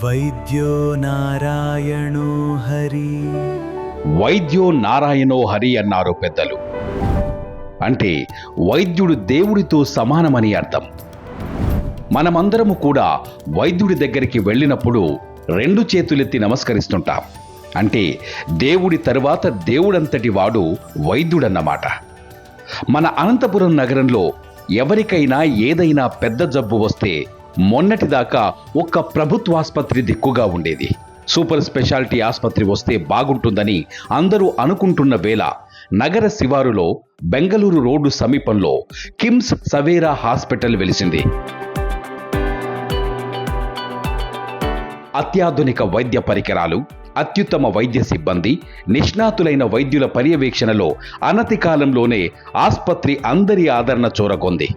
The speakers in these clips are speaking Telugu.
వైద్యో నారాయణో హరి. వైద్యో నారాయణో హరి అన్నారు పెద్దలు. అంటే వైద్యుడు దేవుడితో సమానమని అర్థం. మనమందరము కూడా వైద్యుడి దగ్గరికి వెళ్ళినప్పుడు రెండు చేతులెత్తి నమస్కరిస్తుంటాం. అంటే దేవుడి తరువాత దేవుడంతటి వాడు వైద్యుడన్నమాట. మన అనంతపురం నగరంలో ఎవరికైనా ఏదైనా పెద్ద జబ్బు వస్తే మొన్నటిదాకా ఒక్క ప్రభుత్వాసుపత్రి దిక్కుగా ఉండేది. సూపర్ స్పెషాలిటీ ఆసుపత్రి వస్తే బాగుంటుందని అందరూ అనుకుంటున్న వేళ నగర శివారులో బెంగళూరు రోడ్డు సమీపంలో కిమ్స్ సవేరా హాస్పిటల్ వెలిసింది. అత్యాధునిక వైద్య పరికరాలు, అత్యుత్తమ వైద్య సిబ్బంది, నిష్ణాతులైన వైద్యుల పర్యవేక్షణలో అనతి కాలంలోనే ఆసుపత్రి అందరి ఆదరణ చూరగొంది.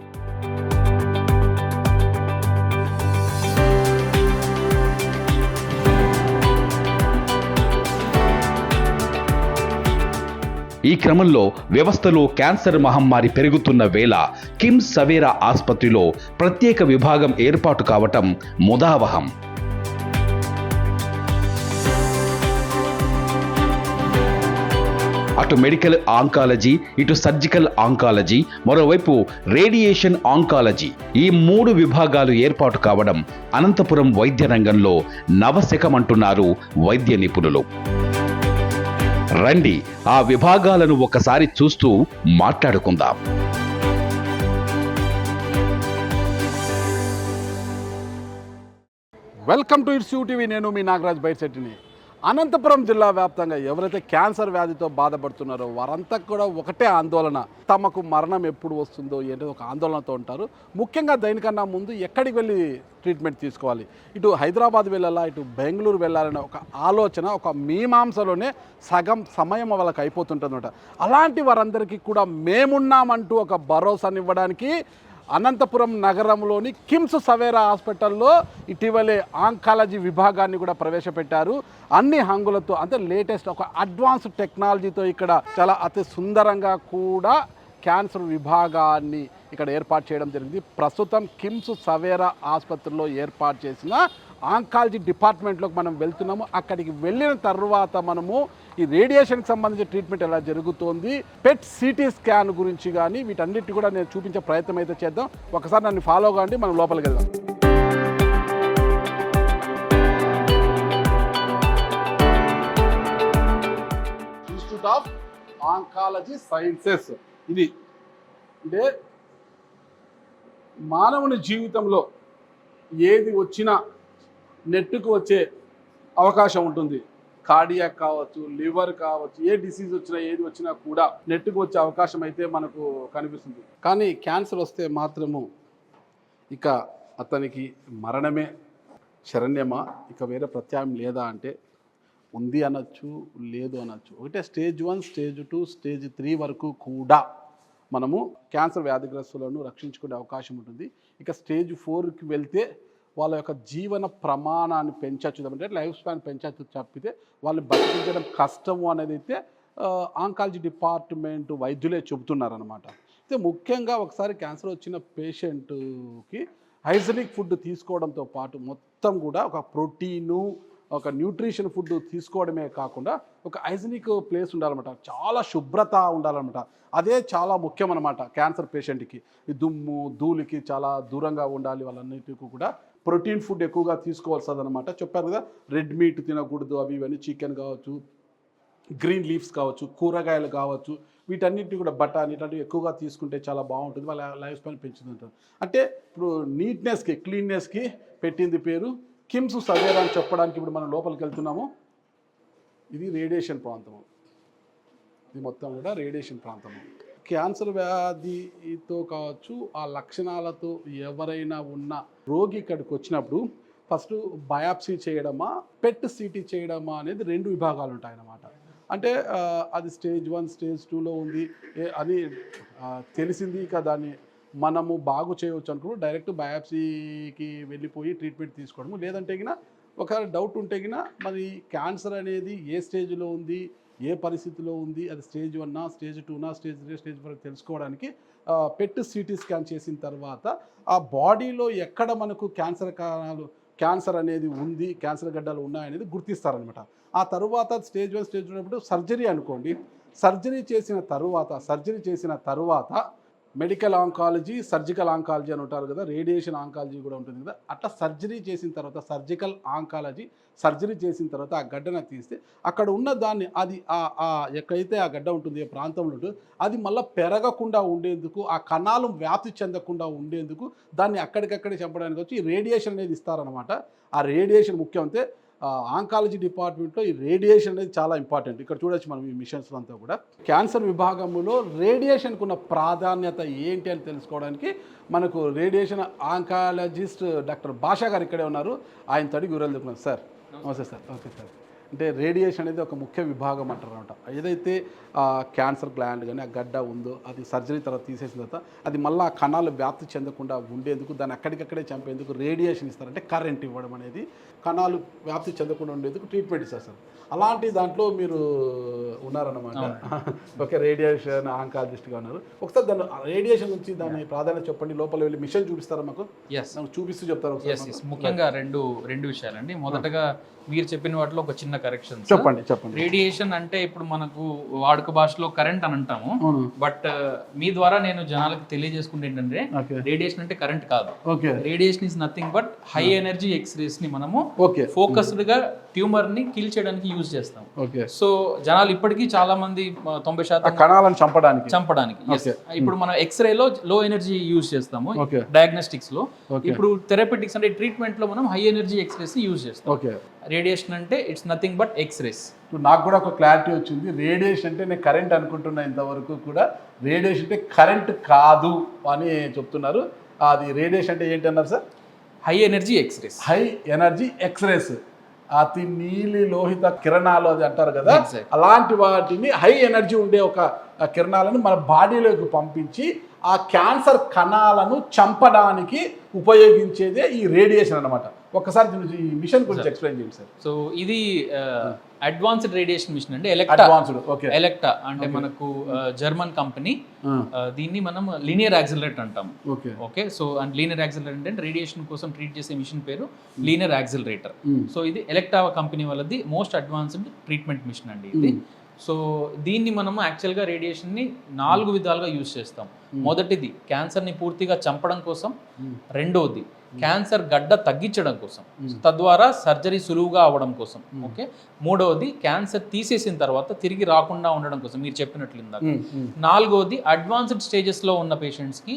ఈ క్రమంలో వ్యవస్థలో క్యాన్సర్ మహమ్మారి పెరుగుతున్న వేళ కిమ్స్ సవేరా ఆసుపత్రిలో ప్రత్యేక విభాగం ఏర్పాటు కావటం ముదావహం. అటు మెడికల్ ఆంకాలజీ, ఇటు సర్జికల్ ఆంకాలజీ, మరోవైపు రేడియేషన్ ఆంకాలజీ, ఈ మూడు విభాగాలు ఏర్పాటు కావడం అనంతపురం వైద్య రంగంలో నవశకమంటున్నారు వైద్య నిపుణులు. రండి ఆ విభాగాలను ఒకసారి చూస్తూ మాట్లాడుకుందాం. Welcome to it's TV. నేను మీ నాగరాజ్ బైర్శెట్టిని. అనంతపురం జిల్లా వ్యాప్తంగా ఎవరైతే క్యాన్సర్ వ్యాధితో బాధపడుతున్నారో వారంతా కూడా ఒకటే ఆందోళన. తమకు మరణం ఎప్పుడు వస్తుందో ఏంటో ఒక ఆందోళనతో ఉంటారు. ముఖ్యంగా దేనికన్నా ముందు ఎక్కడికి వెళ్ళి ట్రీట్మెంట్ తీసుకోవాలి, ఇటు హైదరాబాద్ వెళ్ళాలా, ఇటు బెంగళూరు వెళ్ళాలనే ఒక ఆలోచన, ఒక మీమాంసలోనే సగం సమయం వాళ్ళకి అయిపోతుంటుందన్నమాట. అలాంటి వారందరికీ కూడా మేమున్నామంటూ ఒక భరోసానివ్వడానికి అనంతపురం నగరంలోని కిమ్స్ సవేరా హాస్పిటల్లో ఇటీవలే ఆంకాలజీ విభాగాన్ని కూడా ప్రవేశపెట్టారు. అన్ని హంగులతో, అంటే లేటెస్ట్ ఒక అడ్వాన్స్ టెక్నాలజీతో ఇక్కడ చాలా అతి సుందరంగా కూడా క్యాన్సర్ విభాగాన్ని ఇక్కడ ఏర్పాటు చేయడం జరిగింది. ప్రస్తుతం కిమ్స్ సవేరా ఆసుపత్రిలో ఏర్పాటు చేసిన ఆంకాలజీ డిపార్ట్మెంట్లోకి మనం వెళ్తున్నాము. అక్కడికి వెళ్ళిన తర్వాత మనము ఈ రేడియేషన్కి సంబంధించిన ట్రీట్మెంట్ ఎలా జరుగుతోంది, పెట్ సిటీ స్కాన్ గురించి కానీ వీటన్నిటి కూడా నేను చూపించే ప్రయత్నం అయితే చేద్దాం. ఒకసారి నన్ను ఫాలో కాండి, మనం లోపలికి వెళ్దాం. Institute of oncology sciences. ఇది అంటే మానవుని జీవితంలో ఏది వచ్చినా నెట్టుకు వచ్చే అవకాశం ఉంటుంది. కార్డియాక్ కావచ్చు, లివర్ కావచ్చు, ఏ డిసీజ్ వచ్చినా ఏది వచ్చినా కూడా నెట్టుకు వచ్చే అవకాశం అయితే మనకు కనిపిస్తుంది. కానీ క్యాన్సర్ వస్తే మాత్రము ఇక అతనికి మరణమే శరణ్యమా, ఇక వేరే ప్రత్యామ్నాయం లేదా అంటే ఉంది అనొచ్చు, లేదు అనొచ్చు. ఒకటే స్టేజ్ 1, స్టేజ్ 2, స్టేజ్ 3 వరకు కూడా మనము క్యాన్సర్ వ్యాధిగ్రస్తులను రక్షించుకునే అవకాశం ఉంటుంది. ఇక స్టేజ్ 4కి వెళ్తే వాళ్ళ యొక్క జీవన ప్రమాణాన్ని పెంచచ్చు, అంటే లైఫ్ స్పాన్ పెంచచ్చు తప్పితే వాళ్ళు బతికించడం కష్టము అనేది అయితే ఆంకాలజీ డిపార్ట్మెంట్ వైద్యులే చెబుతున్నారనమాట. అయితే ముఖ్యంగా ఒకసారి క్యాన్సర్ వచ్చిన పేషెంట్కి హైజెనిక్ ఫుడ్ తీసుకోవడంతో పాటు మొత్తం కూడా ఒక ప్రోటీను, ఒక న్యూట్రిషన్ ఫుడ్ తీసుకోవడమే కాకుండా ఒక హైజెనిక్ ప్లేస్ ఉండాలన్నమాట. చాలా శుభ్రత ఉండాలన్నమాట. అదే చాలా ముఖ్యం అన్నమాట క్యాన్సర్ పేషెంట్కి. ఈ దుమ్ము ధూళికి చాలా దూరంగా ఉండాలి. వాళ్ళన్నిటికీ కూడా ప్రోటీన్ ఫుడ్ ఎక్కువగా తీసుకోవాల్సింది అనమాట. చెప్పారు కదా, రెడ్ మీట్ తినకూడదు, అవి ఇవన్నీ చికెన్ కావచ్చు, గ్రీన్ లీవ్స్ కావచ్చు, కూరగాయలు కావచ్చు, వీటన్నిటిని కూడా బఠానీ ఇట్లాంటివి ఎక్కువగా తీసుకుంటే చాలా బాగుంటుంది. వాళ్ళ లైఫ్ స్పాన్ పెంచుతుంటారు. అంటే ఇప్పుడు నీట్నెస్కి, క్లీన్నెస్కి పెట్టింది పేరు కిమ్స్ సవేరా అని చెప్పడానికి ఇప్పుడు మనం లోపలికి వెళ్తున్నాము. ఇది రేడియేషన్ ప్రాంతము. ఇది మొత్తం కూడా రేడియేషన్ ప్రాంతము. క్యాన్సర్ వ్యాధితో కావచ్చు, ఆ లక్షణాలతో ఎవరైనా ఉన్న రోగి ఇక్కడికి వచ్చినప్పుడు ఫస్ట్ బయాప్సీ చేయడమా, పెట్ సిటీ చేయడమా అనేది 2 విభాగాలు ఉంటాయన్నమాట. అంటే అది స్టేజ్ 1, స్టేజ్ 2లో ఉంది అని తెలిసింది. ఇక దాన్ని మనము బాగు చేయవచ్చు అనుకుని డైరెక్ట్ బయాప్సీకి వెళ్ళిపోయి ట్రీట్మెంట్ తీసుకోవడము. లేదంటే గిన ఒకవేళ డౌట్ ఉంటే గిన మరి క్యాన్సర్ అనేది ఏ స్టేజ్లో ఉంది, ఏ పరిస్థితిలో ఉంది, అది స్టేజ్ 1, స్టేజ్ 2, స్టేజ్ 3, స్టేజ్ 4 తెలుసుకోవడానికి పెట్ సిటీ స్కాన్ చేసిన తర్వాత ఆ బాడీలో ఎక్కడ మనకు క్యాన్సర్ కణాలు క్యాన్సర్ అనేది ఉంది, క్యాన్సర్ గడ్డలు ఉన్నాయనేది గుర్తిస్తారనమాట. ఆ తరువాత స్టేజ్ 1 స్టేజ్ 2 ఉన్నప్పుడు సర్జరీ అనుకోండి. సర్జరీ చేసిన తరువాత మెడికల్ ఆంకాలజీ, సర్జికల్ ఆంకాలజీ అని ఉంటారు కదా, రేడియేషన్ ఆంకాలజీ కూడా ఉంటుంది కదా. అట్లా సర్జరీ చేసిన తర్వాత సర్జికల్ ఆంకాలజీ సర్జరీ చేసిన తర్వాత ఆ గడ్డను తీస్తే అక్కడ ఉన్న దాన్ని అది ఎక్కడైతే ఆ గడ్డ ఉంటుంది, ఏ ప్రాంతంలో ఉంటుందో అది మళ్ళీ పెరగకుండా ఉండేందుకు, ఆ కణాలు వ్యాప్తి చెందకుండా ఉండేందుకు దాన్ని అక్కడికక్కడే చంపడానికి వచ్చి ఈ రేడియేషన్ అనేది ఇస్తారనమాట. ఆ రేడియేషన్ ముఖ్యం. అంటే ఆంకాలజీ డిపార్ట్మెంట్లో ఈ రేడియేషన్ అనేది చాలా ఇంపార్టెంట్. ఇక్కడ చూడొచ్చు మనం ఈ మిషన్స్లో అంతా కూడా. క్యాన్సర్ విభాగంలో రేడియేషన్కు ఉన్న ప్రాధాన్యత ఏంటి అని తెలుసుకోవడానికి మనకు రేడియేషన్ ఆంకాలజిస్ట్ డాక్టర్ భాషా గారు ఇక్కడే ఉన్నారు. ఆయన తడిగి వివరాలు చెప్తున్నారు. సార్ నమస్తే సార్. Okay sir. అంటే రేడియేషన్ అనేది ఒక ముఖ్య విభాగం అంటారు అనమాట. ఏదైతే క్యాన్సర్ గ్లాండ్ కానీ ఆ గడ్డ ఉందో అది సర్జరీ తర్వాత తీసేసిన తర్వాత అది మళ్ళీ ఆ కణాలు వ్యాప్తి చెందకుండా ఉండేందుకు, దాన్ని అక్కడికక్కడే చంపేందుకు రేడియేషన్ ఇస్తారు. అంటే కరెంట్ ఇవ్వడం అనేది కణాలు వ్యాప్తి చెందకుండా ఉండేందుకు ట్రీట్మెంట్ ఇస్తారు సార్. అలాంటి దాంట్లో మీరు ఉన్నారన్నమాట. ఓకే, రేడియేషన్ ఆంకాలజిస్ట్గా ఉన్నారు. ఒకసారి దాని రేడియేషన్ గురించి దాని ప్రాధాన్యత చెప్పండి. లోపల వెళ్ళి మిషన్ చూపిస్తారా మాకు? చూపిస్తూ చెప్తారు. ముఖ్యంగా రెండు విషయాలండి. మొదటగా మీరు చెప్పిన వాటిలో ఒక చిన్న కరెక్షన్. చెప్పండి. రేడియేషన్ అంటే ఇప్పుడు మనకు వాడుక భాషలో కరెంట్ అని అంటాము, బట్ మీ ద్వారా నేను జనాలకు తెలియజేసుకుంటే ఏంటంటే రేడియేషన్ అంటే కరెంట్ కాదు. Radiation is nothing but high energy X-rays ని మనము ఫోకస్డ్ గా ట్యూమర్ ని కిల్ చేయడానికి యూజ్ చేస్తాం. సో జనాలు ఇప్పటికీ చాలా మంది 90% కణాలను చంపడానికి. ఇప్పుడు మనం ఎక్స్రేలో లో ఎనర్జీ యూజ్ చేస్తాము, డయాగ్నోస్టిక్స్ లో. ఇప్పుడు థెరపెటిక్స్ అంటే ట్రీట్మెంట్ లో మనం హై ఎనర్జీ ఎక్స్రేస్ ని యూజ్ చేస్తాం. రేడియేషన్ అంటే ఇట్స్ నథింగ్ బట్ ఎక్స్రేస్. నాకు కూడా ఒక క్లారిటీ వచ్చింది. రేడియేషన్ అంటే నేను కరెంట్ అనుకుంటున్నా ఇంతవరకు కూడా. రేడియేషన్ అంటే కరెంట్ కాదు అని చెప్తున్నారు. అది రేడియేషన్ అంటే ఏంటి అన్నారు sir? High energy X-rays. High energy X-rays, అతి నీలి లోహిత కిరణాలు అది అంటారు కదా, అలాంటి వాటిని హై ఎనర్జీ ఉండే ఒక కిరణాలను మన బాడీలోకి పంపించి ఆ క్యాన్సర్ కణాలను చంపడానికి ఉపయోగించేదే ఈ రేడియేషన్ అన్నమాట. ఒక్కసారి ఈ మిషన్ గురించి ఎక్స్ప్లెయిన్ చేయండి సార్. సో ఇది అడ్వాన్స్డ్ రేడియేషన్ మిషన్ అంటే ఎలెక్టా అంటే మనకు జర్మన్ కంపెనీ. దీన్ని మనం లీనియర్ యాక్సిలరేటర్ అంటాం. Okay, so and linear accelerator అంటే రేడియేషన్ కోసం ట్రీట్ చేసే మిషన్ పేరు లీనియర్ యాక్సిలరేటర్. సో ఇది ఎలెక్టా కంపెనీ వాళ్ళది మోస్ట్ అడ్వాన్స్డ్ ట్రీట్మెంట్ మిషన్ అండి ఇది. సో దీన్ని మనము యాక్చువల్గా రేడియేషన్ని 4 విధాలుగా యూజ్ చేస్తాం. మొదటిది క్యాన్సర్ని పూర్తిగా చంపడం కోసం, రెండవది క్యాన్సర్ గడ్డ తగ్గించడం కోసం, తద్వారా సర్జరీ సులువుగా అవ్వడం కోసం. ఓకే, మూడవది క్యాన్సర్ తీసేసిన తర్వాత తిరిగి రాకుండా ఉండడం కోసం మీరు చెప్పినట్లు ఇందాక. నాలుగవది అడ్వాన్స్డ్ స్టేజెస్లో ఉన్న పేషెంట్స్కి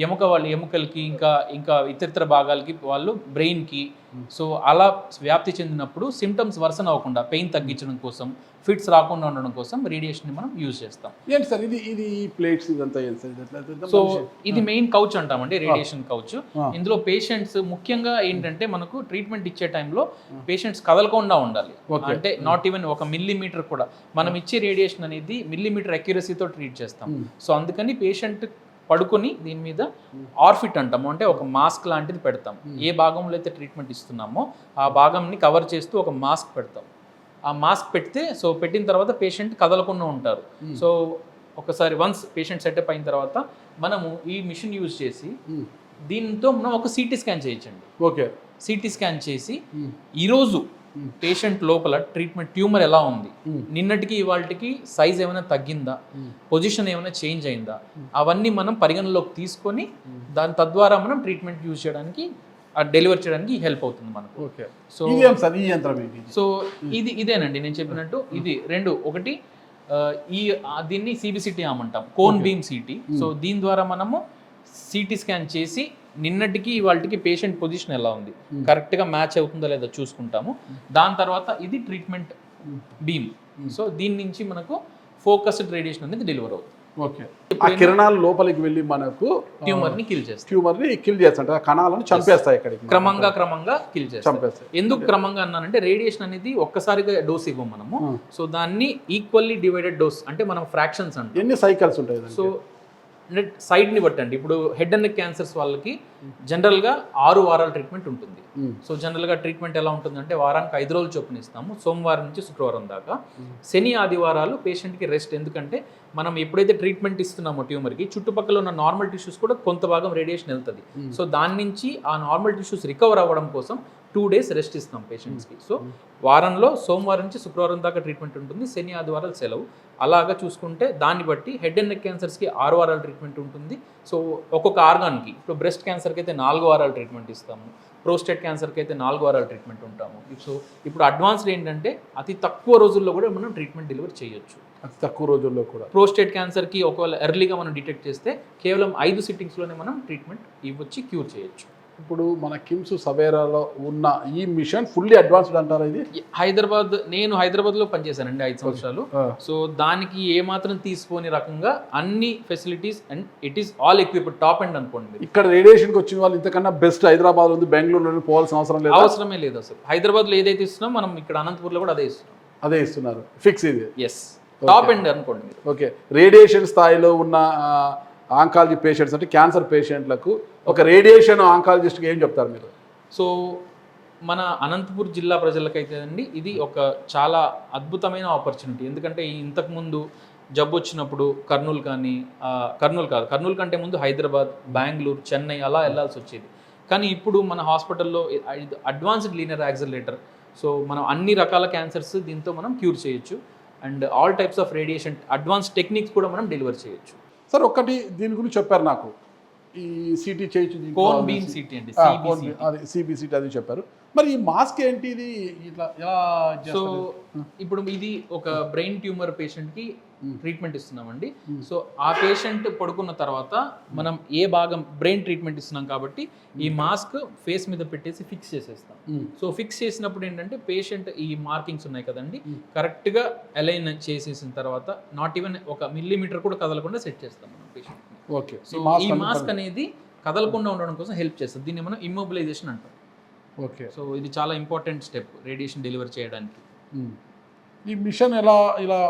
ఎముకలకి ఇంకా ఇతరితర భాగాలకి వాళ్ళు బ్రెయిన్కి, సో అలా వ్యాప్తి చెందినప్పుడు సిమ్టమ్స్ వర్సన్ అవ్వకుండా పెయిన్ తగ్గించడం కోసం, ఫిట్స్ రాకుండా ఉండడం కోసం రేడియేషన్ మనం యూజ్ చేస్తాం. ఏంటి సార్ ఇది ప్లేట్స్ ఇదంతా? సో ఇది మెయిన్ కౌచ్ అంటామండి, రేడియేషన్ కౌచ్. ఇందులో పేషెంట్స్ ముఖ్యంగా ఏంటంటే మనకు ట్రీట్మెంట్ ఇచ్చే టైంలో పేషెంట్స్ కదలకుండా ఉండాలి. అంటే నాట్ ఈవెన్ 1 మిల్లీమీటర్ కూడా. మనం ఇచ్చే రేడియేషన్ అనేది మిల్లీమీటర్ అక్యురసీతో ట్రీట్ చేస్తాం. సో అందుకని పేషెంట్ పడుకొని దీని మీద ఆర్ఫిట్ అంటాము, అంటే ఒక మాస్క్ లాంటిది పెడతాం. ఏ భాగంలో అయితే ట్రీట్మెంట్ ఇస్తున్నామో ఆ భాగంని కవర్ చేస్తూ ఒక మాస్క్ పెడతాం. ఆ మాస్క్ పెడితే సో పెట్టిన తర్వాత పేషెంట్ కదలకుండా ఉంటారు. సో ఒకసారి వన్స్ పేషెంట్ సెటప్ అయిన తర్వాత మనము ఈ మిషన్ యూజ్ చేసి దీంతో మనం ఒక సిటీ స్కాన్ చేయించండి. ఓకే, సిటీ స్కాన్ చేసి ఈరోజు పేషెంట్ లోపల ట్రీట్మెంట్ ట్యూమర్ ఎలా ఉంది, నిన్నటికి ఇవాళకి సైజ్ ఏమైనా తగ్గిందా, పొజిషన్ ఏమైనా చేంజ్ అయిందా, అవన్నీ మనం పరిగణలోకి తీసుకొని దాని తద్వారా మనం ట్రీట్మెంట్ యూజ్ చేయడానికి, డెలివర్ చేయడానికి హెల్ప్ అవుతుంది మనకు. సో ఇదేనండి నేను చెప్పినట్టు. ఇది రెండు. ఒకటి దీన్ని సిబిసిటీ అంటాం, కోన్ బీమ్ సిటీ. సో దీని ద్వారా మనము సిటీ స్కాన్ చేసి నిన్నటికి ఇవాళకి పేషెంట్ పొజిషన్ ఎలా ఉంది, కరెక్ట్గా మ్యాచ్ అవుతుందా లేదా చూసుకుంటాము. దాని తర్వాత ఇది ట్రీట్మెంట్ బీమ్. సో దీని నుంచి మనకు ఫోకస్డ్ రేడియేషన్ అనేది డెలివర్ అవుతుంది. ఓకే, ఆ కిరణాలు లోపలికి వెళ్ళి మనకు ట్యూమర్ని కిల్ చేస్తాయి, కణాలను చంపేస్తాయి. క్రమంగా కిల్ చేస్తాయి. ఎందుకు క్రమంగా అన్నానంటే రేడియేషన్ అనేది ఒక్కసారిగా డోస్ ఇవ్వం మనము. సో దాన్ని ఈక్వల్లీ డివైడెడ్ డోస్, అంటే మనం ఫ్రాక్షన్స్ అంటే ఎన్ని సైకిల్స్ ఉంటాయి. సో సైడ్ని బట్టండి. ఇప్పుడు హెడ్ అండ్ నెక్ క్యాన్సర్స్ వాళ్ళకి జనరల్గా 6 వారాల ట్రీట్మెంట్ ఉంటుంది. సో జనరల్గా ట్రీట్మెంట్ ఎలా ఉంటుందంటే వారానికి 5 రోజులు చొప్పున ఇస్తాము, సోమవారం నుంచి శుక్రవారం దాకా. శని ఆదివారాలు పేషెంట్కి రెస్ట్. ఎందుకంటే మనం ఎప్పుడైతే ట్రీట్మెంట్ ఇస్తున్నామో ట్యూమర్కి చుట్టుపక్కల ఉన్న నార్మల్ టిష్యూస్ కూడా కొంత భాగం రేడియేషన్ వెళ్తుంది. సో దాని నుంచి ఆ నార్మల్ టిష్యూస్ రికవర్ అవ్వడం కోసం 2 days రెస్ట్ ఇస్తాం పేషెంట్స్కి. సో వారంలో సోమవారం నుంచి శుక్రవారం దాకా ట్రీట్మెంట్ ఉంటుంది, శని ఆదివారాలు సెలవు. అలాగా చూసుకుంటే దాన్ని బట్టి హెడ్ అండ్ నెక్ క్యాన్సర్స్కి 6 వారాల ట్రీట్మెంట్ ఉంటుంది. సో ఒక్కొక్క ఆర్గాన్కి ఇప్పుడు బ్రెస్ట్ క్యాన్సర్కి అయితే 4 వారాల ట్రీట్మెంట్ ఇస్తాము, ప్రోస్టేట్ క్యాన్సర్కి అయితే 4 వారాల ట్రీట్మెంట్ ఉంటాము. సో ఇప్పుడు అడ్వాన్స్డ్ ఏంటంటే అతి తక్కువ రోజుల్లో కూడా మనం ట్రీట్మెంట్ డెలివరీ చేయొచ్చు. అతి తక్కువ రోజుల్లో కూడా ప్రోస్టేట్ క్యాన్సర్కి ఒకవేళ ఎర్లీగా మనం డిటెక్ట్ చేస్తే కేవలం 5 సిట్టింగ్స్లోనే మనం ట్రీట్మెంట్ ఇవ్వచ్చి క్యూర్ చేయొచ్చు. ఇప్పుడు మన కిమ్స్ సవేరాలో ఉన్న ఈ మిషన్ ఫుల్లీ అడ్వాన్స్డ్ అంటారా ఇది? నేను హైదరాబాద్లో పనిచేశానండి 5 సంవత్సరాలు. సో దానికి ఏమాత్రం తీసుకోని రకంగా అన్ని facilities and it is all equipped, top and అనుకోండి. ఇక్కడ రేడియేషన్కి వచ్చిన వాళ్ళు ఇంతకన్నా బెస్ట్ హైదరాబాద్ ఉంది, బెంగళూరులో పోవాల్సిన అవసరమే లేదు అసలు. హైదరాబాద్లో ఏదైతే ఇస్తున్నాం మనం ఇక్కడ అనంతపూర్లో కూడా అదే ఇస్తున్నాం. ఫిక్స్ ఇది. ఎస్, టాప్ అండ్ అనుకోండి. ఓకే, రేడియేషన్ స్థాయిలో ఉన్న ఆంకాలజీ పేషెంట్స్ అంటే క్యాన్సర్ పేషెంట్లకు ఒక రేడియేషన్ ఆంకాలజిస్ట్కి ఏం చెప్తారు మీరు? సో మన అనంతపూర్ జిల్లా ప్రజలకైతే అండి ఇది ఒక చాలా అద్భుతమైన ఆపర్చునిటీ. ఎందుకంటే ఇంతకుముందు జబ్బు వచ్చినప్పుడు కర్నూలు కంటే ముందు హైదరాబాద్, బెంగళూరు, చెన్నై అలా వెళ్ళాల్సి వచ్చేది. కానీ ఇప్పుడు మన హాస్పిటల్లో అడ్వాన్స్డ్ లీనియర్ యాక్సిలరేటర్, సో మనం అన్ని రకాల క్యాన్సర్స్ దీంతో మనం క్యూర్ చేయొచ్చు. And all types of radiation advance techniques కూడా మనం డెలివర్ చేయొచ్చు. సార్ ఒకటి దీని గురించి చెప్పారు నాకు, ఈ సిటీ చేయొచ్చు, కోన్ బీమ్ సిటీ అండి, అది సిబిసిటీ అది చెప్పారు. మరి ఈ మాస్క్ ఏంటి, ఇది ఇట్లా ఎలా? సో ఇప్పుడు ఇది ఒక బ్రెయిన్ ట్యూమర్ పేషెంట్కి ట్రీట్మెంట్ ఇస్తున్నామండి. సో ఆ పేషెంట్ పడుకున్న తర్వాత మనం ఏ భాగం బ్రెయిన్ ట్రీట్మెంట్ ఇస్తున్నాం కాబట్టి ఈ మాస్క్ ఫేస్ మీద పెట్టేసి ఫిక్స్ చేసేస్తాం. సో ఫిక్స్ చేసినప్పుడు ఏంటంటే పేషెంట్ ఈ మార్కింగ్స్ ఉన్నాయి కదండి, కరెక్ట్గా అలైన్ చేసేసిన తర్వాత నాట్ ఈవెన్ 1 మిల్లీమీటర్ కూడా కదలకుండా సెట్ చేస్తాం మనం పేషెంట్ని. ఓకే, సో ఈ మాస్క్ అనేది కదలకుండా ఉండడం కోసం హెల్ప్ చేస్తుంది. దీన్ని మనం ఇమ్మొబిలైజేషన్ అంటాం. ఓకే, సో ఇది చాలా ఇంపార్టెంట్ స్టెప్ రేడియేషన్ డెలివరీ చేయడానికి. ఈ మిషన్ ఎలా ఇలా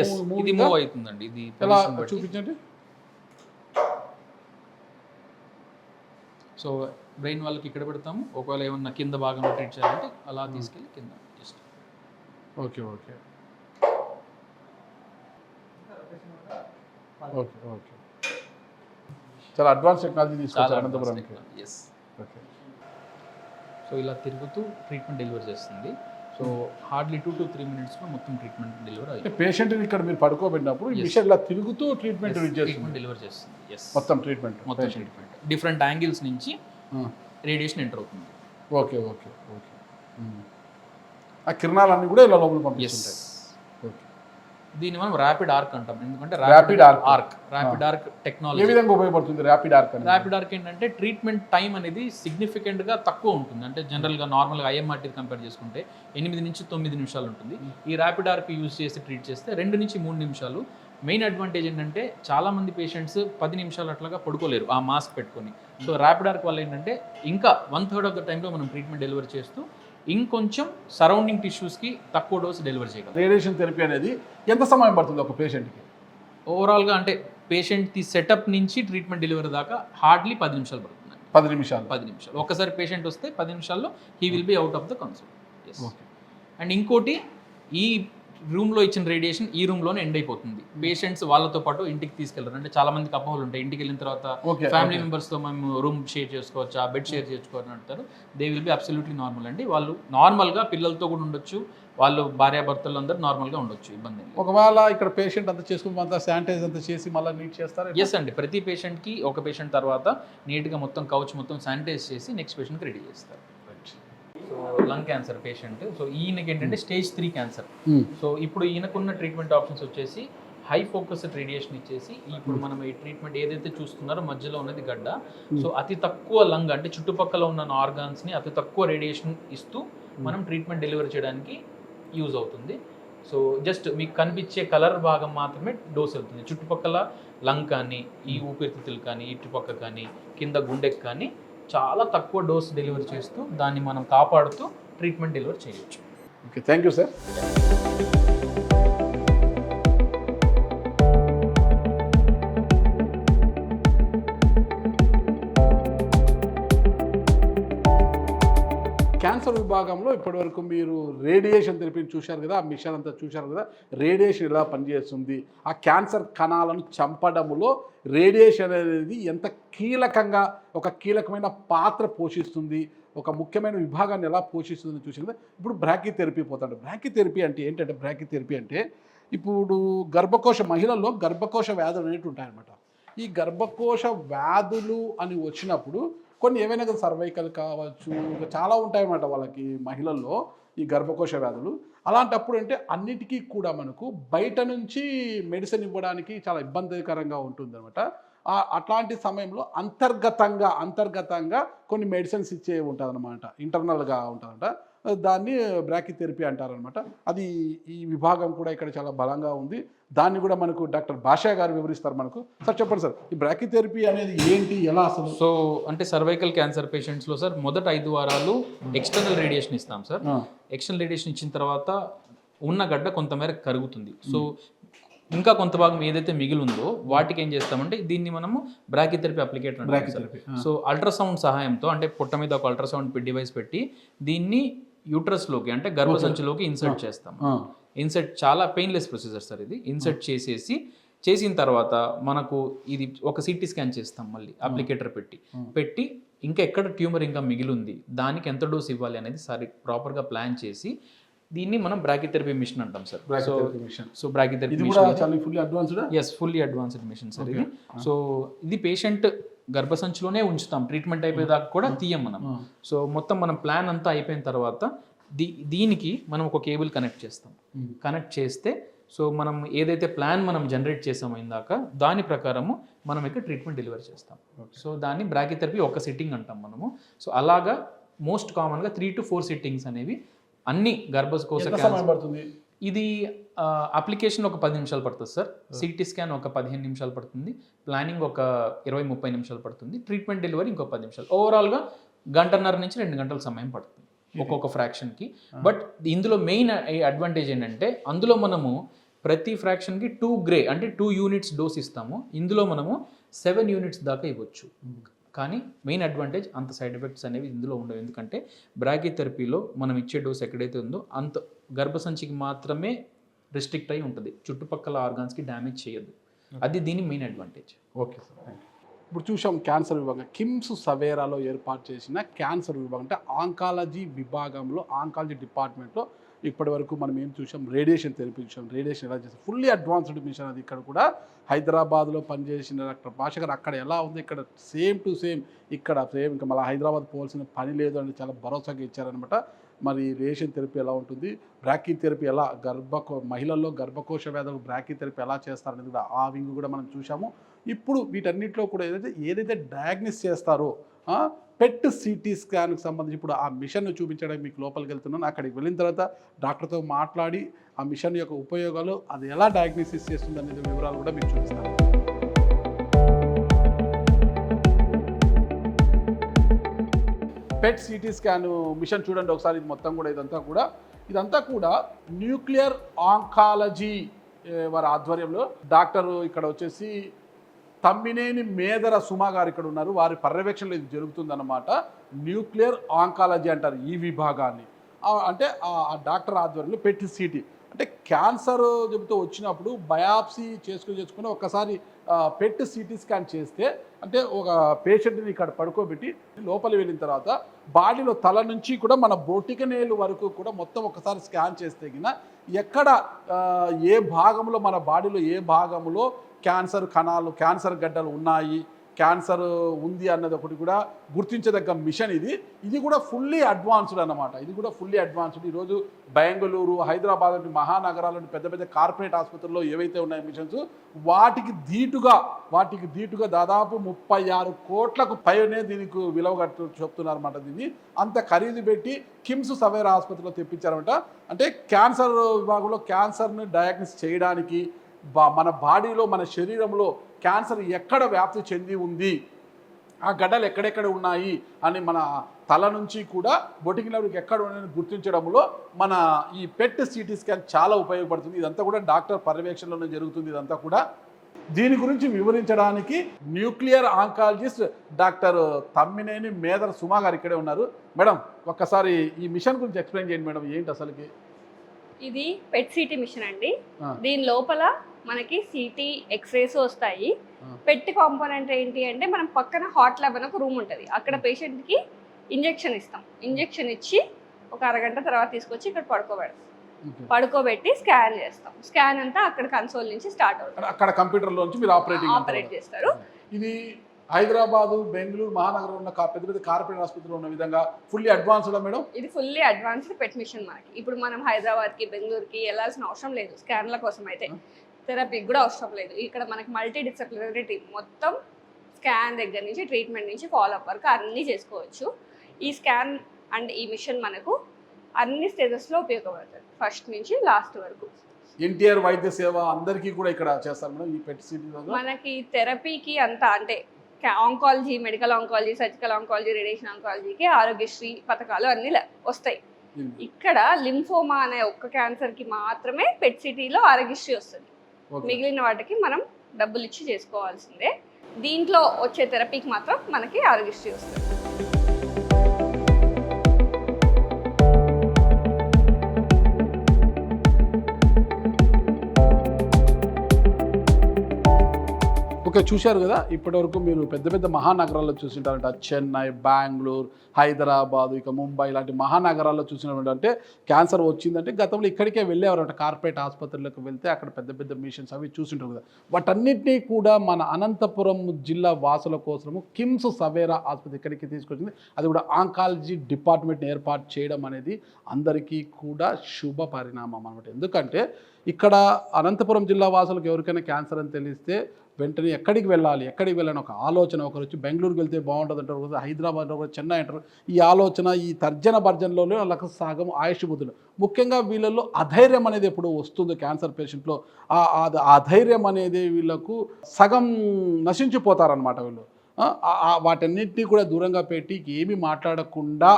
ఇది మూవ్ అవుతుందండి, ఇది ఎలా చూపించండి. సో బ్రెయిన్ వాళ్ళకి ఇక్కడ పెడతాము, ఒకవేళ ఏమన్నా కింద భాగంలో ట్రీట్ చేయాలంటే అలా తీసుకెళ్ళి కింద just. Okay okay okay okay, చాలా అడ్వాన్స్ టెక్నాలజీ తీసుకొచ్చారు అనంతపురంకి. ఎస్. ఓకే, సో ఇలా తిరుగుతూ ట్రీట్మెంట్ డెలివర్ చేస్తుంది. సో హార్డ్లీ 2 to 3 minutesలో మొత్తం ట్రీట్మెంట్ డెలివర్ అంటే పేషెంట్ని ఇక్కడ మీరు పడుకోబెట్టినప్పుడు ఈ మిషన్ ఇలా తిరుగుతూ ట్రీట్మెంట్ డెలివర్ చేస్తుంది. ఎస్, మొత్తం ట్రీట్మెంట్ డిఫరెంట్ యాంగిల్స్ నుంచి రేడియేషన్ ఎంటర్ అవుతుంది. ఓకే ఓకే ఓకే, ఆ కిరణాలన్నీ కూడా ఇలా లోపల పంపిస్తుంటాయి. దీన్ని మనం ర్యాపిడ్ ఆర్క్ అంటాం, ఎందుకంటే ర్యాపిడ్ ఆర్క్ టెక్నాలజీ. ఏ విధంగా ఉపయోగపడుతుంది ర్యాపిడ్ ఆర్క్? ఏంటంటే ట్రీట్మెంట్ టైం అనేది సిగ్నిఫికెంట్గా తక్కువ ఉంటుంది. అంటే జనరల్గా నార్మల్గా ఐఎంఆర్టీ కంపేర్ చేసుకుంటే 8 నుంచి 9 నిమిషాలు ఉంటుంది. ఈ ర్యాపిడ్ ఆర్క్ యూజ్ చేసి ట్రీట్ చేస్తే 2 నుంచి 3 నిమిషాలు. మెయిన్ అడ్వాంటేజ్ ఏంటంటే చాలామంది పేషెంట్స్ 10 నిమిషాలు అట్లాగా పడుకోలేరు ఆ మాస్క్ పెట్టుకొని. సో ర్యాపిడ్ ఆర్క్ వల్ల ఏంటంటే ఇంకా 1/3 ఆఫ్ ద టైంలో మనం ట్రీట్మెంట్ డెలివరీ చేస్తూ ఇంకొంచెం సరౌండింగ్ టిష్యూస్కి తక్కువ డోస్ డెలివరీ చేయగలం. రేడియేషన్ థెరపీ అనేది ఎంత సమయం పడుతుంది ఒక పేషెంట్కి? ఓవరాల్గా అంటే పేషెంట్ సెటప్ నుంచి ట్రీట్మెంట్ డెలివరీ దాకా హార్డ్లీ 10 నిమిషాలు పడుతుంది. 10 నిమిషాలు. ఒక్కసారి పేషెంట్ వస్తే 10 నిమిషాల్లో he will be out of the console. And ఇంకోటి, ఈ రూమ్లో ఇచ్చిన రేడియేషన్ ఈ రూమ్లోనే ఎండ్ అయిపోతుంది. పేషెంట్స్ వాళ్ళతో పాటు ఇంటికి తీసుకెళ్తారు. అంటే చాలా మందికి అపోహలు ఉంటాయి, ఇంటికి వెళ్ళిన తర్వాత ఫ్యామిలీ మెంబర్స్తో మేము రూమ్ షేర్ చేసుకోవచ్చా, బెడ్ షేర్ చేసుకోవచ్చు అంటారు. They will be absolutely normal అండి. వాళ్ళు నార్మల్గా పిల్లలతో కూడా ఉండొచ్చు, వాళ్ళు భార్యాభర్తలు అందరూ నార్మల్గా ఉండొచ్చు, ఇబ్బంది లేదు. ఒకవేళ ఇక్కడ పేషెంట్ అంతా చేసుకుని అంతా శానిటైజ్ అంతా చేసి మళ్ళీ నీట్ చేస్తారు? ఎస్ అండి, ప్రతి పేషెంట్కి ఒక పేషెంట్ తర్వాత నీట్గా మొత్తం కౌచ్ మొత్తం శానిటైజ్ చేసి నెక్స్ట్ పేషెంట్కి రెడీ చేస్తారు. So lung cancer patient, so ఈయనకి ఏంటంటే స్టేజ్ 3 క్యాన్సర్. సో ఇప్పుడు ఈయనకున్న ట్రీట్మెంట్ ఆప్షన్స్ వచ్చేసి హై ఫోకస్డ్ రేడియేషన్ ఇచ్చేసి, ఇప్పుడు మనం ఈ ట్రీట్మెంట్ ఏదైతే చూస్తున్నారో మధ్యలో ఉన్నది గడ్డ. సో అతి తక్కువ లంగ్ అంటే చుట్టుపక్కల ఉన్న ఆర్గాన్స్ని అతి తక్కువ రేడియేషన్ ఇస్తూ మనం ట్రీట్మెంట్ డెలివరీ చేయడానికి యూజ్ అవుతుంది. సో జస్ట్ మీకు కనిపించే కలర్ భాగం మాత్రమే డోస్ అవుతుంది. చుట్టుపక్కల లంగ్ కానీ, ఈ ఊపిరితిత్తులు కానీ, ఇటుపక్క కానీ, కింద గుండెకి కానీ చాలా తక్కువ డోస్ డెలివరీ చేస్తూ దాన్ని మనం కాపాడుతూ ట్రీట్మెంట్ డెలివరీ చేయొచ్చు. Okay, thank you sir. Cancer విభాగంలో ఇప్పటివరకు మీరు రేడియేషన్ థెరపీని చూశారు కదా, ఆ మిషన్ అంతా చూశారు కదా, రేడియేషన్ ఎలా పనిచేస్తుంది, ఆ క్యాన్సర్ కణాలను చంపడంలో రేడియేషన్ అనేది ఎంత కీలకంగా ఒక కీలకమైన పాత్ర పోషిస్తుంది, ఒక ముఖ్యమైన విభాగాన్ని ఎలా పోషిస్తుందని చూసి కదా. ఇప్పుడు బ్రాకీథెరపీ పోతాడు. బ్రాకీథెరపీ అంటే ఏంటంటే, బ్రాకీథెరపీ అంటే ఇప్పుడు మహిళల్లో గర్భకోశ వ్యాధులు అనేవి ఉంటాయన్నమాట. ఈ గర్భకోశ వ్యాధులు అని వచ్చినప్పుడు కొన్ని ఏవైనా కదా, సర్వైకల్ కావచ్చు, చాలా ఉంటాయన్నమాట వాళ్ళకి మహిళల్లో ఈ గర్భకోశ వ్యాధులు. అలాంటప్పుడు అంటే అన్నిటికీ కూడా మనకు బయట నుంచి మెడిసిన్ ఇవ్వడానికి చాలా ఇబ్బందికరంగా ఉంటుందన్నమాట. అట్లాంటి సమయంలో అంతర్గతంగా కొన్ని మెడిసిన్స్ ఇచ్చే ఉంటుందన్నమాట, ఇంటర్నల్గా ఉంటుందన్నమాట. దాన్ని బ్రాకీథెరపీ అంటారనమాట. అది ఈ విభాగం కూడా ఇక్కడ చాలా బలంగా ఉంది. దాన్ని కూడా మనకు డాక్టర్ భాషా గారు వివరిస్తారు మనకు. సార్ చెప్పండి సార్, ఈ బ్రాకీథెరపీ అనేది ఏంటి, ఎలా అసలు? సో అంటే సర్వైకల్ క్యాన్సర్ పేషెంట్స్లో సార్ మొదట 5 వారాలు ఎక్స్టర్నల్ రేడియేషన్ ఇస్తాం సార్. ఎక్స్టర్నల్ రేడియేషన్ ఇచ్చిన తర్వాత ఉన్న గడ్డ కొంతమేర కరుగుతుంది. సో ఇంకా కొంత భాగం ఏదైతే మిగిలి ఉందో వాటికి ఏం చేస్తామంటే దీన్ని మనము బ్రాకీథెరపీ అప్లికేటర్ అంటాం. సో అల్ట్రాసౌండ్ సహాయంతో, అంటే పొట్ట మీద ఒక అల్ట్రాసౌండ్ డివైస్ పెట్టి దీన్ని యూట్రస్లోకి అంటే గర్భసంచిలోకి ఇన్సర్ట్ చేస్తాం. ఇన్సర్ట్ చాలా పెయిన్లెస్ ప్రొసీజర్ సార్ ఇది. ఇన్సర్ట్ చేసిన తర్వాత మనకు ఇది ఒక సిటీ స్కాన్ చేస్తాం మళ్ళీ అప్లికేటర్ పెట్టి ఇంకా ఎక్కడ ట్యూమర్ ఇంకా మిగిలి ఉంది, దానికి ఎంత డోస్ ఇవ్వాలి అనేది ప్రాపర్గా ప్లాన్ చేసి దీన్ని మనం బ్రాకీథెరపీ మిషన్ అంటాం sir. So brachytherapy fully advanced machine sir ఇది. సో ఇది పేషెంట్ గర్భసంచిలోనే ఉంచుతాం, ట్రీట్మెంట్ అయిపోయేదాకా కూడా తీయం మనం. సో మొత్తం మనం ప్లాన్ అంతా అయిపోయిన తర్వాత దీనికి మనం ఒక కేబుల్ కనెక్ట్ చేస్తాం. కనెక్ట్ చేస్తే సో మనం ఏదైతే ప్లాన్ మనం జనరేట్ చేసామో ఇందాక, దాని ప్రకారము మనం ఇక్కడ ట్రీట్మెంట్ డెలివరీ చేస్తాం. సో దాన్ని బ్రాకీథెరపీ ఒక సిట్టింగ్ అంటాం మనము. సో అలాగా మోస్ట్ కామన్గా 3 to 4 సిట్టింగ్స్ అనేవి అన్ని గర్భకోశ క్యాన్సర్. ఇది అప్లికేషన్ ఒక 10 నిమిషాలు పడుతుంది సార్. సిటీ స్కాన్ ఒక 15 నిమిషాలు పడుతుంది. ప్లానింగ్ ఒక 20-30 నిమిషాలు పడుతుంది. ట్రీట్మెంట్ డెలివరీ ఇంకో 10 నిమిషాలు. ఓవరాల్గా 1.5 నుంచి 2 గంటల సమయం పడుతుంది ఒక్కొక్క ఫ్రాక్షన్కి. బట్ ఇందులో మెయిన్ అడ్వాంటేజ్ ఏంటంటే అందులో మనము ప్రతి ఫ్రాక్షన్కి 2 గ్రే అంటే 2 యూనిట్స్ డోస్ ఇస్తాము. ఇందులో మనము 7 యూనిట్స్ దాకా ఇవ్వచ్చు. కానీ మెయిన్ అడ్వాంటేజ్ అంత సైడ్ ఎఫెక్ట్స్ అనేవి ఇందులో ఉండవు. ఎందుకంటే బ్రాకీథెరపీలో మనం ఇచ్చే డోస్ ఎక్కడైతే ఉందో అంత గర్భసంచికి మాత్రమే రిస్ట్రిక్ట్ అయి ఉంటుంది, చుట్టుపక్కల ఆర్గాన్స్కి డ్యామేజ్ చేయదు. అది దీని మెయిన్ అడ్వాంటేజ్. Okay sir. ఇప్పుడు చూసాం క్యాన్సర్ విభాగం, కిమ్స్ సవేరాలో ఏర్పాటు చేసిన క్యాన్సర్ విభాగం అంటే ఆంకాలజీ విభాగంలో, ఆంకాలజీ డిపార్ట్మెంట్లో ఇప్పటి వరకు మనం ఏం చూసాం, రేడియేషన్ థెరపీ చూసాం. రేడియేషన్ ఎలా చేస్తాం, ఫుల్లీ అడ్వాన్స్డ్ మిషన్ అది. ఇక్కడ కూడా హైదరాబాద్లో పనిచేసిన డాక్టర్ భాష గారు అక్కడ ఎలా ఉంది, ఇక్కడ సేమ్ టు సేమ్ ఇక్కడ సేమ్, ఇంకా మళ్ళీ హైదరాబాద్ పోవాల్సిన పని లేదు అని చాలా భరోసాగా ఇచ్చారనమాట. మరి రేడియేషన్ థెరపీ ఎలా ఉంటుంది, బ్రాకీథెరపీ ఎలా మహిళల్లో గర్భకోశ వ్యాధులు బ్రాకీథెరపీ ఎలా చేస్తారనేది కూడా ఆ వింగ్ కూడా మనం చూసాము. ఇప్పుడు వీటన్నిటిలో కూడా ఏదైతే డయాగ్నోస్ చేస్తారో పెట్ సిటీ స్కాన్కి సంబంధించి ఇప్పుడు ఆ మిషన్ను చూపించడానికి మీకు లోపలికి వెళ్తున్నాను. అక్కడికి వెళ్ళిన తర్వాత డాక్టర్తో మాట్లాడి ఆ మిషన్ యొక్క ఉపయోగాలు, అది ఎలా డయాగ్నోసిస్ చేస్తుంది అనే వివరాలు కూడా మీకు చూపిస్తాను. పెట్ సిటీ స్కాన్ మిషన్ చూడండి ఒకసారి. ఇది మొత్తం కూడా ఇదంతా కూడా న్యూక్లియర్ ఆంకాలజీ వారి ఆధ్వర్యంలో డాక్టర్ ఇక్కడ వచ్చేసి తమ్మినేని మేదర సుమా గారు ఇక్కడ ఉన్నారు. వారి పర్యవేక్షణలో ఇది జరుగుతుందన్నమాట. న్యూక్లియర్ ఆంకాలజీ అంటారు ఈ విభాగాన్ని. అంటే ఆ డాక్టర్ ఆధ్వర్యంలో పెట్ సిటీ అంటే క్యాన్సర్ చెబుతూ వచ్చినప్పుడు బయాప్సీ చేసుకుని ఒక్కసారి పెట్ సిటీ స్కాన్ చేస్తే, అంటే ఒక పేషెంట్ని ఇక్కడ పడుకోబెట్టి లోపలి వెళ్ళిన తర్వాత బాడీలో తల నుంచి కూడా మన బొటికనేలు వరకు కూడా మొత్తం ఒకసారి స్కాన్ చేస్తే గిన ఎక్కడ ఏ భాగంలో మన బాడీలో ఏ భాగంలో క్యాన్సర్ కణాలు, క్యాన్సర్ గడ్డలు ఉన్నాయి, క్యాన్సర్ ఉంది అన్నది ఒకటి కూడా గుర్తించదగ్గ మిషన్ ఇది కూడా ఫుల్లీ అడ్వాన్స్డ్ అన్నమాట. ఇది కూడా ఫుల్లీ అడ్వాన్స్డ్. ఈరోజు బెంగళూరు, హైదరాబాద్ వంటి మహానగరాలను పెద్ద పెద్ద కార్పొరేట్ ఆసుపత్రుల్లో ఏవైతే ఉన్నాయో మిషన్స్, వాటికి ధీటుగా దాదాపు 36 కోట్లకు పైనే దీనికి విలువ చెప్తున్నారన్నమాట. దీన్ని అంత ఖరీదు పెట్టి కిమ్స్ సవేరా ఆసుపత్రిలో తెప్పించారన్నమాట. అంటే క్యాన్సర్ విభాగంలో క్యాన్సర్ని డయాగ్నోస్ చేయడానికి మన బాడీలో, మన శరీరంలో క్యాన్సర్ ఎక్కడ వ్యాప్తి చెంది ఉంది, ఆ గడ్డలు ఎక్కడెక్కడ ఉన్నాయి అని మన తల నుంచి కూడా బొటికి లెవెల్కి ఎక్కడ ఉన్నాయని గుర్తించడంలో మన ఈ పెట్ సిటీ స్కాన్ చాలా ఉపయోగపడుతుంది. ఇదంతా కూడా డాక్టర్ పర్యవేక్షణలోనే జరుగుతుంది. ఇదంతా కూడా దీని గురించి వివరించడానికి nuclear oncologist doctor Tammineni Medar Suma గారు ఇక్కడే ఉన్నారు. మేడం ఒక్కసారి ఈ మిషన్ గురించి ఎక్స్ప్లెయిన్ చేయండి మేడం, ఏంటి అసలుకి? ఇది పెట్ సిటీ మిషన్ అండి. దీని లోపల మనకి సిటీ ఎక్స్రేస్ వస్తాయి. పెట్ కాంపోనెంట్ ఏంటి అంటే మనం పక్కన హాట్ ల్యాబ్ అని ఒక రూమ్ ఉంటుంది, అక్కడ పేషెంట్కి ఇంజెక్షన్ ఇస్తాం. ఇంజెక్షన్ ఇచ్చి ఒక అరగంట తర్వాత తీసుకొచ్చి ఇక్కడ పడుకోబెట్టి స్కాన్ చేస్తాం. స్కాన్ అంతా అక్కడ కన్సోల్ నుంచి స్టార్ట్ అవుతుంది. అక్కడ కంప్యూటర్లో నుంచి మీరు ఆపరేట్ చేస్తారు. ఇది హైదరాబాదు, బెంగళూరు మహానగరం ఉన్న పెద్ద పెద్ద కార్పొరేట్ ఆసుపత్రులు ఉన్న విధంగా ఫుల్లీ అడ్వాన్స్డ్ మేడం. ఇది ఫుల్లీ అడ్వాన్స్డ్ పెట్ మిషన్. మనకి ఇప్పుడు మనం హైదరాబాద్కి, బెంగళూరుకి వెళ్ళాల్సిన అవసరం లేదు. స్కాన్ల కోసం అయితే థెరపీకి కూడా అవసరం లేదు. ఇక్కడ మనకి మల్టీ డిసిప్లినరీ టీమ్ మొత్తం స్కాన్ దగ్గర నుంచి ట్రీట్మెంట్ నుంచి ఫాలోఅప్ వరకు అన్నీ చేసుకోవచ్చు. ఈ స్కాన్ అండ్ ఈ మిషన్ మనకు అన్ని స్టేజెస్లో ఉపయోగపడుతుంది, ఫస్ట్ నుంచి లాస్ట్ వరకు. ఎన్టీఆర్ వైద్య సేవ అందరికీ కూడా ఇక్కడ చేస్తారు మేడం ఈ పెట్ సిటీలో. మనకి థెరపీకి అంతా అంటే oncology, medical oncology, surgical oncology, radiation ఆంకాలజీకి ఆరోగ్యశ్రీ పథకాలు అన్నీ వస్తాయి. ఇక్కడ లింఫోమా అనే ఒక్క క్యాన్సర్కి మాత్రమే పెట్ సిటీలో ఆరోగ్యశ్రీ వస్తుంది. మిగిలిన వాటికి మనం డబ్బులు ఇచ్చి చేసుకోవాల్సిందే. దీంట్లో వచ్చే థెరపీకి మాత్రం మనకి ఆరోగ్యశ్రీ వస్తుంది. ఓకే, చూశారు కదా ఇప్పటివరకు మీరు పెద్ద పెద్ద మహానగరాల్లో చూసింటారంట. చెన్నై, బెంగళూరు, హైదరాబాదు, ఇక ముంబై ఇలాంటి మహానగరాల్లో చూసినటువంటి అంటే క్యాన్సర్ వచ్చిందంటే గతంలో ఇక్కడికే వెళ్ళేవారంట. కార్పొరేట్ ఆసుపత్రులకు వెళ్తే అక్కడ పెద్ద పెద్ద మిషన్స్ అవి చూసింటారు కదా. వాటన్నిటినీ కూడా మన అనంతపురం జిల్లా వాసుల కోసము కిమ్స్ సవేరా ఆసుపత్రి ఇక్కడికి తీసుకొచ్చింది. అది కూడా ఆంకాలజీ డిపార్ట్మెంట్ని ఏర్పాటు చేయడం అనేది అందరికీ కూడా శుభ పరిణామం అనమాట. ఎందుకంటే ఇక్కడ అనంతపురం జిల్లా వాసులకు ఎవరికైనా క్యాన్సర్ అని తెలిస్తే వెంటనే ఎక్కడికి వెళ్ళాలి, ఒక ఆలోచన. ఒకరు వచ్చి బెంగళూరుకి వెళ్తే బాగుంటుంది అంటారు, హైదరాబాద్ అంటారు, చెన్నై అంటారు. ఈ ఆలోచన, ఈ తర్జన భర్జనలోనే వాళ్ళకి సగం ఆయుష్ బుద్ధులు. ముఖ్యంగా వీళ్ళల్లో అధైర్యం అనేది ఎప్పుడు వస్తుందో క్యాన్సర్ పేషెంట్లో, ఆ అధైర్యం అనేది వీళ్ళకు సగం నశించిపోతారనమాట. వీళ్ళు వాటన్నింటినీ కూడా దూరంగా పెట్టి ఏమీ మాట్లాడకుండా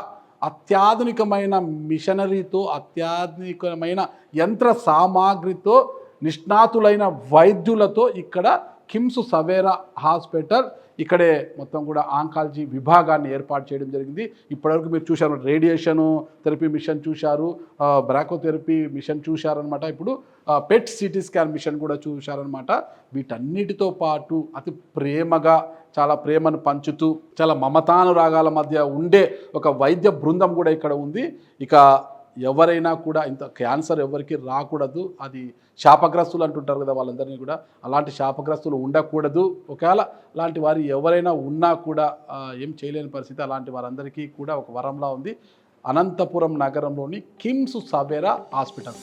అత్యాధునికమైన మిషనరీతో, అత్యాధునికమైన యంత్ర సామాగ్రితో, నిష్ణాతులైన వైద్యులతో ఇక్కడ కిమ్స్ సవేరా హాస్పిటల్ ఇక్కడే మొత్తం కూడా ఆంకాలజీ విభాగాన్ని ఏర్పాటు చేయడం జరిగింది. ఇప్పటివరకు మీరు చూశారు, రేడియేషను థెరపీ మిషన్ చూశారు, బ్రాకోథెరపీ మిషన్ చూశారనమాట. ఇప్పుడు పెట్ సిటీ స్కాన్ మిషన్ కూడా చూశారనమాట. వీటన్నిటితో పాటు అతి ప్రేమగా, చాలా ప్రేమను పంచుతూ, చాలా మమతానురాగాల మధ్య ఉండే ఒక వైద్య బృందం కూడా ఇక్కడ ఉంది. ఇక ఎవరైనా కూడా ఇంత క్యాన్సర్ ఎవరికి రాకూడదు, అది శాపగ్రస్తులు అంటుంటారు కదా, వాళ్ళందరినీ కూడా అలాంటి శాపగ్రస్తులు ఉండకూడదు. ఒకవేళ అలాంటి వారు ఎవరైనా ఉన్నా కూడా ఏం చేయలేని పరిస్థితి. అలాంటి వారందరికీ కూడా ఒక వరంలా ఉంది అనంతపురం నగరంలోని కిమ్స్ సవేరా హాస్పిటల్.